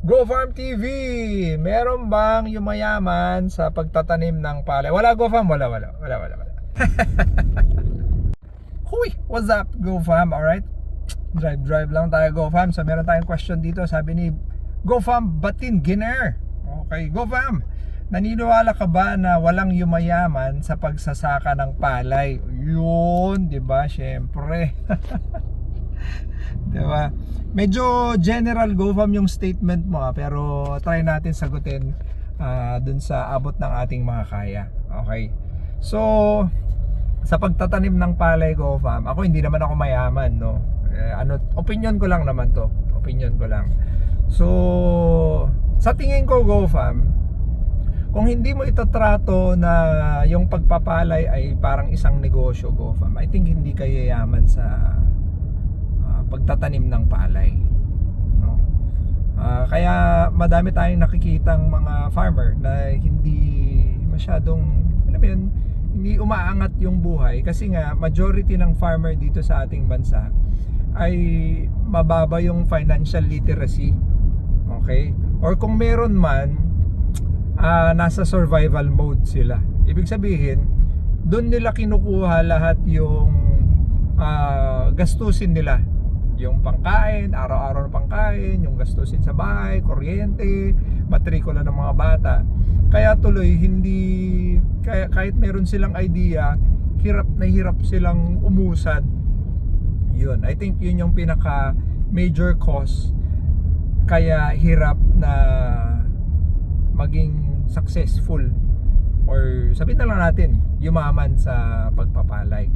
Go Farm TV! Meron bang yumayaman sa pagtatanim ng palay? Wala Go Farm, wala. Huy! What's up Go Farm? Alright? Drive lang tayo Go Farm. So meron tayong question dito. Sabi ni Go Farm Batin Giner. Okay, Go Farm, naniniwala ka ba na walang yumayaman sa pagsasaka ng palay? Yun, 'di ba? Syempre. 'Di ba? Medyo general Go Farm yung statement mo, pero try natin sagutin dun sa abot ng ating mga kaya. Okay. So, sa pagtatanim ng palay Go Farm, ako hindi naman ako mayaman, no. Opinion ko lang naman 'to. Opinion ko lang. So, sa tingin ko Go Farm, kung hindi mo itatrato na yung pagpapalay ay parang isang negosyo Go Farm, I think hindi ka yayaman sa pagtatanim ng palay, no? Kaya madami tayong nakikitang mga farmer na hindi masyadong, alam mo yun, hindi umaangat yung buhay kasi nga majority ng farmer dito sa ating bansa ay mababa yung financial literacy. Okay? Or kung meron man, nasa survival mode sila. Ibig sabihin, doon nila kinukuha lahat yung gastusin nila, yung pangkain, araw-araw na pangkain, yung gastusin sa bahay, kuryente, matrikula ng mga bata. Kaya tuloy hindi, kahit meron silang idea, hirap silang umusad. Yun, I think yun yung pinaka major cause kaya hirap na maging successful, or sabihin na lang natin yumaman sa pagpapalay.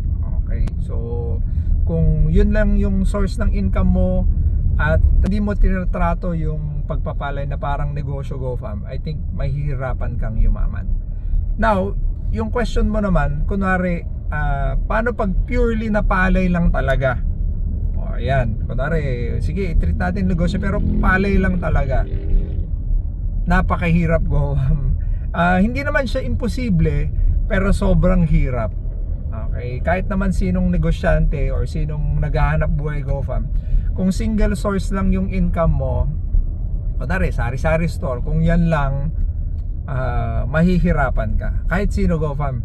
Okay, so kung yun lang yung source ng income mo at hindi mo tinatrato yung pagpapalay na parang negosyo Go Farm, I think mahihirapan kang yumaman. Now, yung question mo naman, kunwari paano pag purely na palay lang talaga? O ayan, kunwari sige, i-treat natin negosyo pero palay lang talaga. Napakahirap Go Farm. Hindi naman siya imposible, pero sobrang hirap. Okay, kahit naman sinong negosyante or sinong naghahanap buhay Go Farm, kung single source lang yung income mo, kunwari sari-sari store, kung yan lang, mahihirapan ka. Kahit sino Go Farm,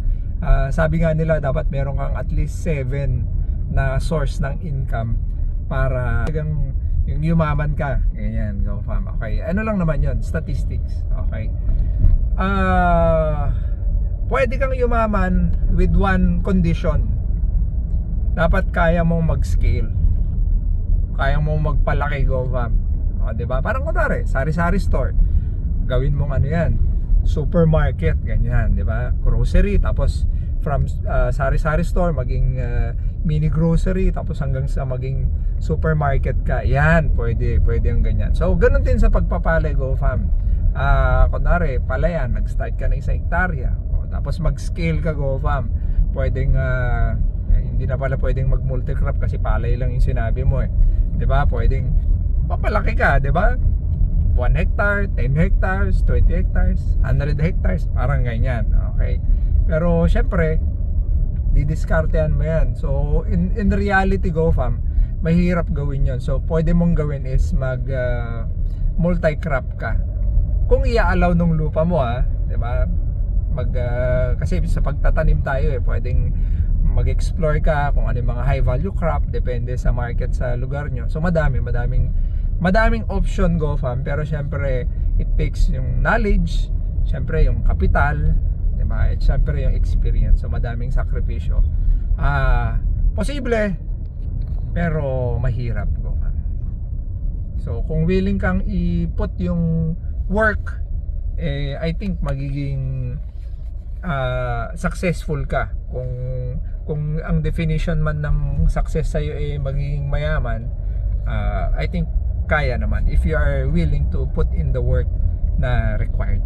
sabi nga nila dapat meron kang at least 7 na source ng income para yung yumaman ka. Ganyan Go Farm. Okay, ano lang naman yon, statistics. Okay, pwede kang yumaman with one condition. Dapat kaya mong mag-scale. Kaya mong magpalaki Go Farm. O, diba? Parang kunwari, sari-sari store. Gawin mong ano yan, supermarket, ganyan, diba? Grocery, tapos from sari-sari store, maging mini grocery, tapos hanggang sa maging supermarket ka. Yan, pwede yung ganyan. So, ganun din sa pagpapalay Go Farm. Kunwari, palayan, nag-start ka ng 1 hektarya. Tapos mag-scale ka Go Farm. Pwedeng hindi na pala pwedeng mag-multicrop kasi palay lang yung sinabi mo eh. 'Di ba? Pwedeng papalaki ka, 'di ba? 1 hectare, 10 hectares, 20 hectares, 100 hectares, parang ganyan. Okay. Pero syempre, didiskartehan mo 'yan. So in reality Go Farm, mahirap gawin 'yon. So pwede mong gawin is mag multi-crop ka. Kung i-allow nung lupa mo 'di ba? Kasi sa pagtatanim tayo pwedeng mag-explore ka kung ano yung mga high value crop, depende sa market sa lugar nyo. So madaming option Go Farm, pero syempre it takes yung knowledge, syempre yung capital, diba? At syempre yung experience. So madaming sakripisyo. Posible, pero mahirap Go Farm. So kung willing kang i-put yung work, I think magiging successful ka. Kung ang definition man ng success sa'yo magiging mayaman, I think kaya naman if you are willing to put in the work na required.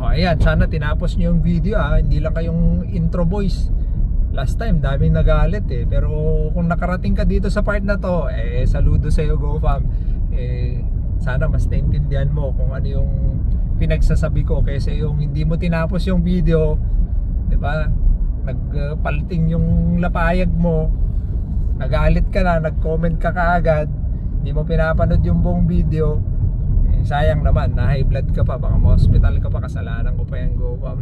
Ayan, sana tinapos nyo yung video hindi lang kayong intro boys. Last time daming nagalit pero kung nakarating ka dito sa part na to, saludo sa'yo Go Farm. Sana mas naintindihan mo kung ano yung pinagsasabi ko, kasi yung hindi mo tinapos yung video, 'di ba? Nagpalting yung lapayag mo, nagalit ka na, nag-comment ka kaagad, hindi mo pinapanood yung buong video, Sayang naman, na high blood ka pa, baka ma-hospital ka pa, kasalanan ko pa yung GoPam.